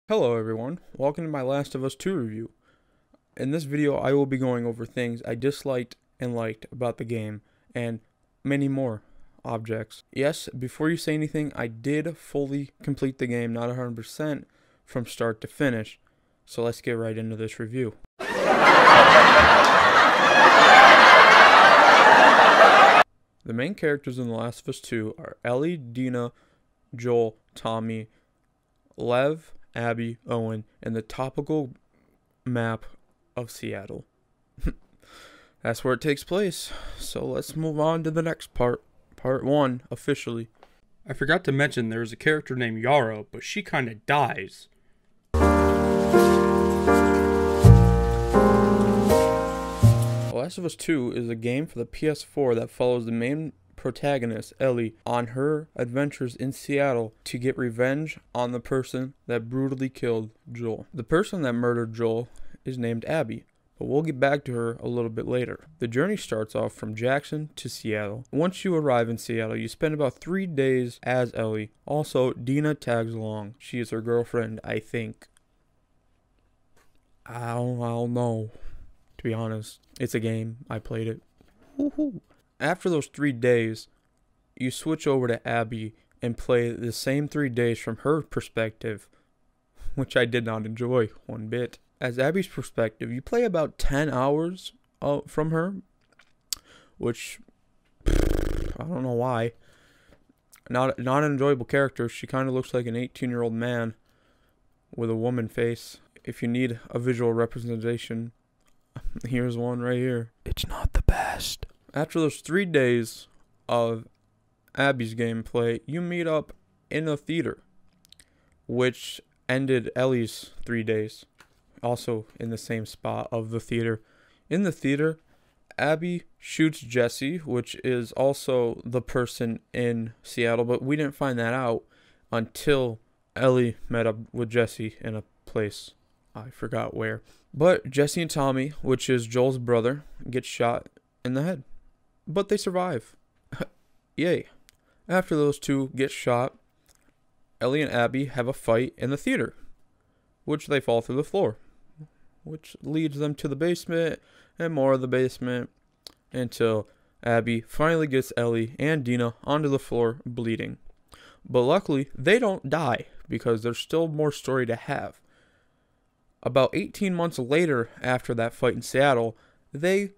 Hello everyone, welcome to my Last of Us 2 review. In this video I will be going over things I disliked and liked about the game, and many more objects. Yes, before you say anything, I did fully complete the game, not 100% from start to finish, so let's get right into this review. The main characters in The Last of Us 2 are Ellie, Dina, Joel, Tommy, Lev, Abby, Owen, and the topical map of Seattle. That's where it takes place. So let's move on to the next part. Part 1, officially. I forgot to mention there's a character named Yara, but she kinda dies. The Last of Us 2 is a game for the PS4 that follows the main protagonist, Ellie, on her adventures in Seattle to get revenge on the person that brutally killed Joel. The person that murdered Joel is named Abby, but we'll get back to her a little bit later. The journey starts off from Jackson to Seattle. Once you arrive in Seattle, you spend about 3 days as Ellie. Also, Dina tags along. She is her girlfriend, I think. I don't know. To be honest, it's a game. I played it. Woohoo! After those 3 days, you switch over to Abby and play the same 3 days from her perspective, which I did not enjoy one bit. As Abby's perspective, you play about 10 hours from her, which I don't know why. Not an enjoyable character. She kind of looks like an 18-year-old man with a woman face. If you need a visual representation, here's one right here. It's not the best. After those 3 days of Abby's gameplay, you meet up in a theater, which ended Ellie's 3 days, also in the same spot of the theater. In the theater, Abby shoots Jesse, which is also the person in Seattle, but we didn't find that out until Ellie met up with Jesse in a place. I forgot where. But Jesse and Tommy, which is Joel's brother, get shot in the head. But they survive. Yay. After those two get shot, Ellie and Abby have a fight in the theater, which they fall through the floor, which leads them to the basement and more of the basement until Abby finally gets Ellie and Dina onto the floor bleeding. But luckily, they don't die because there's still more story to have. About 18 months later, after that fight in Seattle, they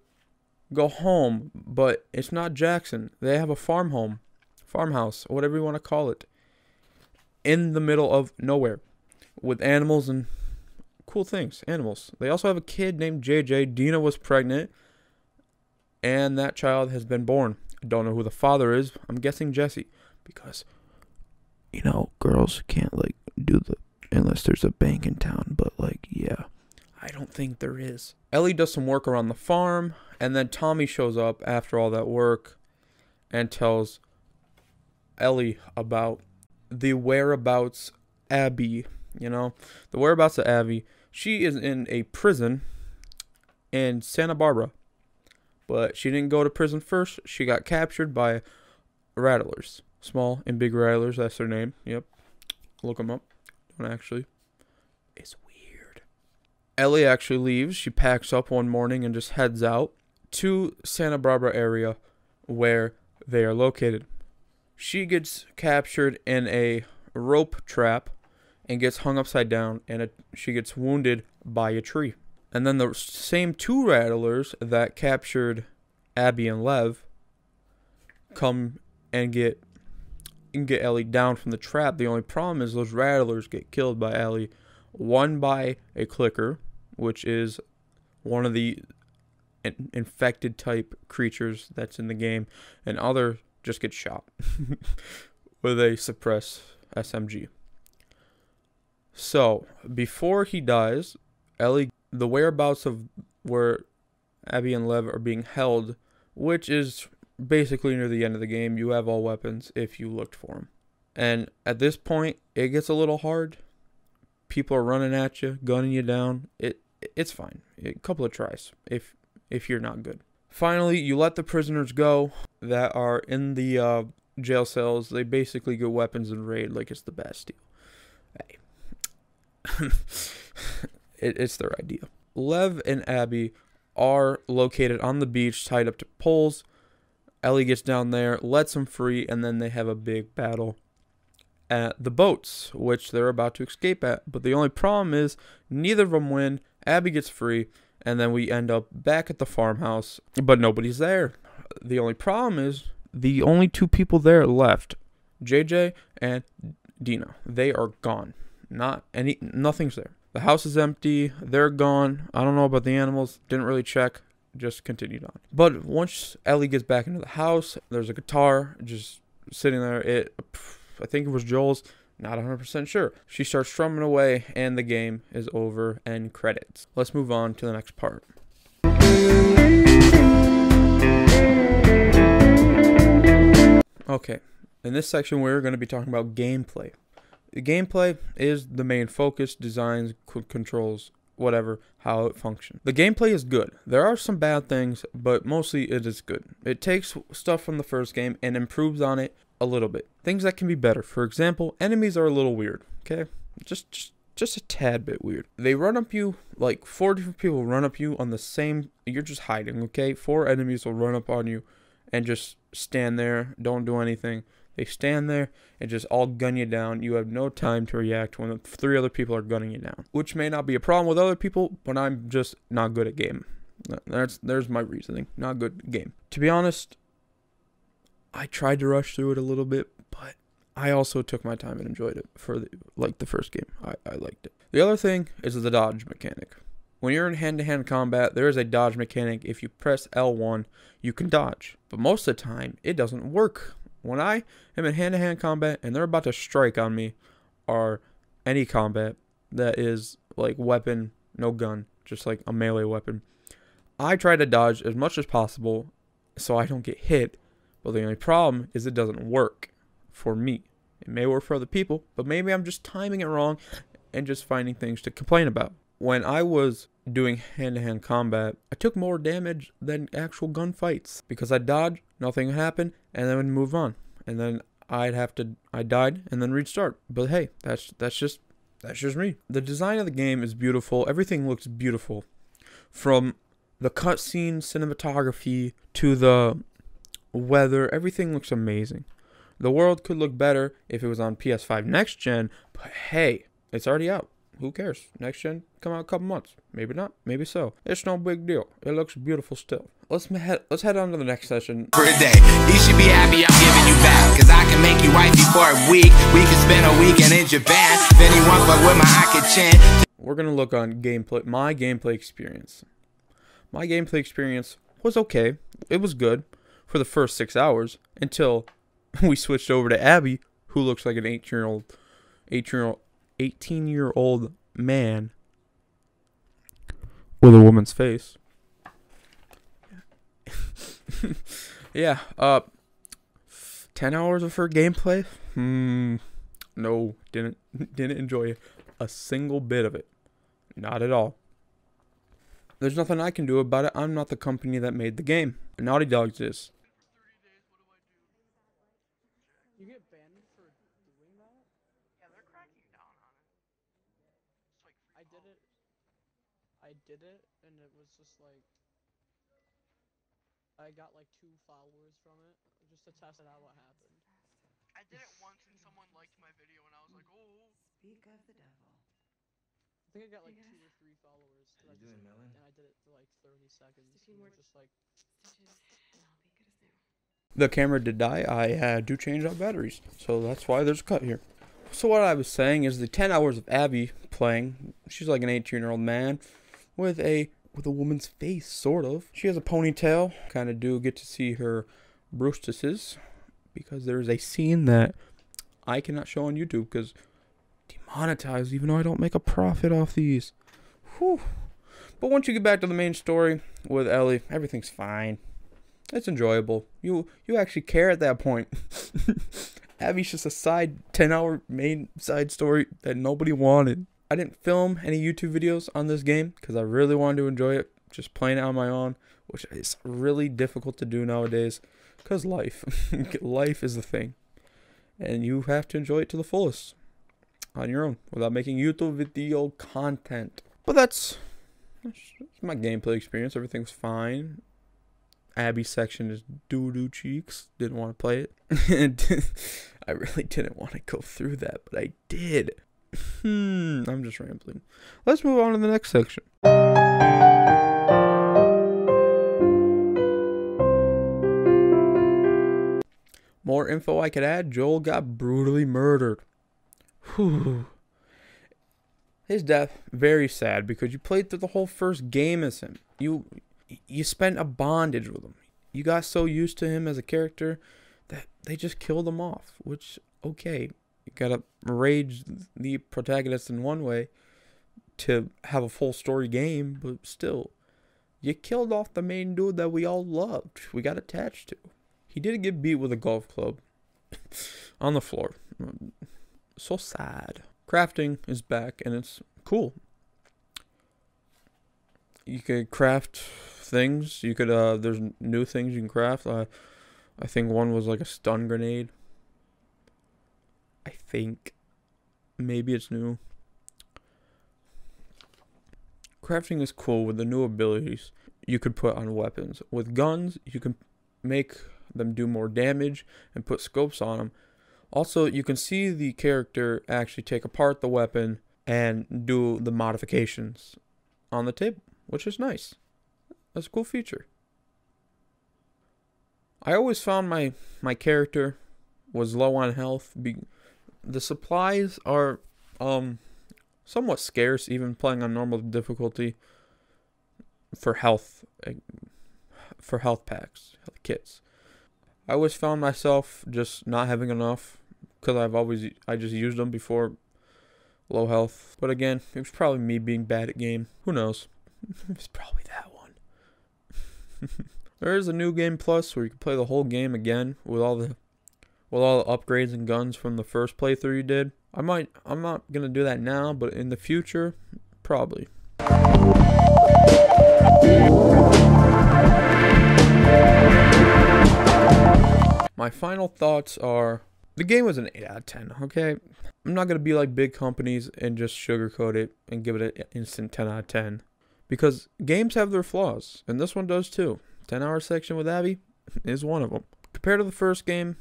go home, but it's not Jackson. They have a farmhouse, whatever you want to call it, in the middle of nowhere, with animals and cool things, animals. They also have a kid named JJ. Dina was pregnant, and that child has been born. I don't know who the father is. I'm guessing Jesse, because, girls can't, do the, unless there's a bank in town, but, yeah. I don't think there is. Ellie does some work around the farm, and then Tommy shows up after all that work and tells Ellie about the whereabouts Abby, the whereabouts of Abby. She is in a prison in Santa Barbara, but she didn't go to prison first. She got captured by rattlers, small and big rattlers, that's their name. Yep, look them up. Don't actually. It's weird. Ellie actually leaves. She packs up one morning and just heads out to Santa Barbara area where they are located. She gets captured in a rope trap and gets hung upside down, and she gets wounded by a tree. And then the same two rattlers that captured Abby and Lev come and get Ellie down from the trap. The only problem is those rattlers get killed by Ellie. One by a clicker, which is one of the infected type creatures that's in the game, and other just gets shot with a suppress SMG. So before he dies, the whereabouts of where Abby and Lev are being held, which is basically near the end of the game. You have all weapons if you looked for them, and at this point it gets a little hard. People are running at you, gunning you down. It's fine. A couple of tries if you're not good. Finally, you let the prisoners go that are in the jail cells. They basically get weapons and raid like it's the Bastille. Hey, It's their idea. Lev and Abby are located on the beach, tied up to poles. Ellie gets down there, lets them free, and then they have a big battle at the boats, which they're about to escape at. But the only problem is neither of them win. Abby gets free, and then we end up back at the farmhouse, but nobody's there. The only problem is the only two people there left, JJ and Dina. They are gone. Nothing's there. The house is empty. They're gone. I don't know about the animals. Didn't really check. Just continued on. But once Ellie gets back into the house, there's a guitar just sitting there. I think it was Joel's. Not 100% sure. She starts strumming away, and the game is over. End credits. Let's move on to the next part. Okay, in this section we're going to be talking about gameplay. The gameplay is the main focus, designs, controls, whatever, how it functions. The gameplay is good. There are some bad things, but mostly it is good. It takes stuff from the first game and improves on it a little bit. Things that can be better. For example, enemies are a little weird, okay? Just a tad bit weird. They run up you, like 4 different people run up you on the same, you're just hiding, okay? 4 enemies will run up on you and just stand there, don't do anything. They stand there and just all gun you down. You have no time to react when 3 other people are gunning you down. Which may not be a problem with other people, but I'm just not good at game. There's my reasoning. Not good at game. To be honest, I tried to rush through it a little bit, but I also took my time and enjoyed it for the first game. I liked it. The other thing is the dodge mechanic. When you're in hand-to-hand combat, there is a dodge mechanic. If you press L1, you can dodge. But most of the time, it doesn't work. When I am in hand-to-hand combat and they're about to strike on me, or any combat that is like weapon, no gun, just like a melee weapon, I try to dodge as much as possible so I don't get hit. But the only problem is it doesn't work for me. It may work for other people, but maybe I'm just timing it wrong and just finding things to complain about. When I was doing hand-to-hand combat, I took more damage than actual gunfights because I dodged, nothing happened, and then would move on. And then I died and then restart. But hey, that's just me. The design of the game is beautiful. Everything looks beautiful, from the cutscene cinematography to the weather. Everything looks amazing. The world could look better if it was on PS5 next gen, but hey, it's already out. Who cares? Next gen come out a couple months. Maybe not. Maybe so. It's no big deal. It looks beautiful still. Let's head on to the next session. For a day, you should be happy I'm giving you back, cause I can make you wifey for a week. We can spend a weekend in Japan. Then you want fuck with my Aka-chin. We're gonna look on gameplay. My gameplay experience. My gameplay experience was okay. It was good for the first 6 hours until we switched over to Abby, who looks like an 18-year-old man with a woman's face. Yeah, 10 hours of her gameplay? No, didn't enjoy a single bit of it. Not at all. There's nothing I can do about it. I'm not the company that made the game. Naughty Dog's is. You get banned for doing that? Yeah, they're cracking down on it. It's like I did it, and it was just like, I got like 2 followers from it, just to test it out what happened. I did it once and someone liked my video and I was like, oh. Speak of the devil. I think I got like 2 or 3 followers. How you doing, Melon? And I did it for like 30 seconds. Just a few and it more was just like, stitches, and I'll be good as new. The camera did die. I had to change out batteries, so that's why there's a cut here. So what I was saying is the 10 hours of Abby playing, she's like an 18-year-old man with a woman's face, sort of. She has a ponytail. Kind of do get to see her brustices, because there's a scene that I cannot show on YouTube because demonetized, even though I don't make a profit off these. Whew. But once you get back to the main story with Ellie, everything's fine. It's enjoyable. You actually care at that point. Abby's just a 10-hour main side story that nobody wanted. I didn't film any YouTube videos on this game because I really wanted to enjoy it, just playing it on my own, which is really difficult to do nowadays because life. Life is the thing. And you have to enjoy it to the fullest. on your own without making YouTube video content. But that's my gameplay experience. Everything's fine. Abby's section is doo-doo cheeks. Didn't want to play it. I really didn't want to go through that, but I did. I'm just rambling. Let's move on to the next section. More info I could add. Joel got brutally murdered. Whew. His death, very sad, because you played through the whole first game as him. You spent a bondage with him. You got so used to him as a character that they just killed him off, which, okay, you gotta rage the protagonist in one way to have a full story game, but still, you killed off the main dude that we all loved, we got attached to. He did get beat with a golf club on the floor. So sad. Crafting is back, and it's cool. You could craft things. You could there's new things you can craft. I think one was like a stun grenade. I think maybe it's new. Crafting is cool with the new abilities you could put on weapons. With guns, you can make them do more damage and put scopes on them. Also, you can see the character actually take apart the weapon and do the modifications on the table, which is nice. That's a cool feature. I always found my character was low on health. The supplies are somewhat scarce, even playing on normal difficulty, for health packs, health kits. I always found myself just not having enough because I just used them before low health. But again, it was probably me being bad at game. Who knows? It's probably that one. There is a new game plus where you can play the whole game again with all the upgrades and guns from the first playthrough you did. I'm not gonna do that now, but in the future, probably. My final thoughts are, the game was an 8 out of 10, okay? I'm not going to be like big companies and just sugarcoat it and give it an instant 10 out of 10. Because games have their flaws, and this one does too. 10-hour section with Abby is one of them. Compared to the first game,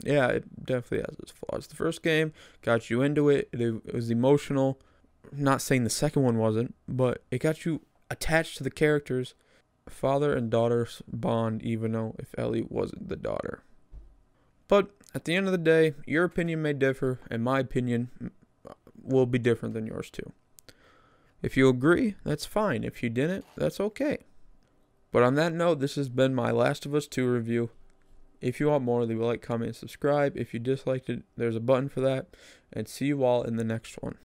yeah, it definitely has its flaws. The first game got you into it. It was emotional. I'm not saying the second one wasn't, but it got you attached to the characters. Father and daughter's bond, even though if Ellie wasn't the daughter. But at the end of the day, your opinion may differ, and my opinion will be different than yours too. If you agree, that's fine. If you didn't, that's okay. But on that note, this has been my Last of Us 2 review. If you want more, leave a like, comment, and subscribe. If you disliked it, there's a button for that. And see you all in the next one.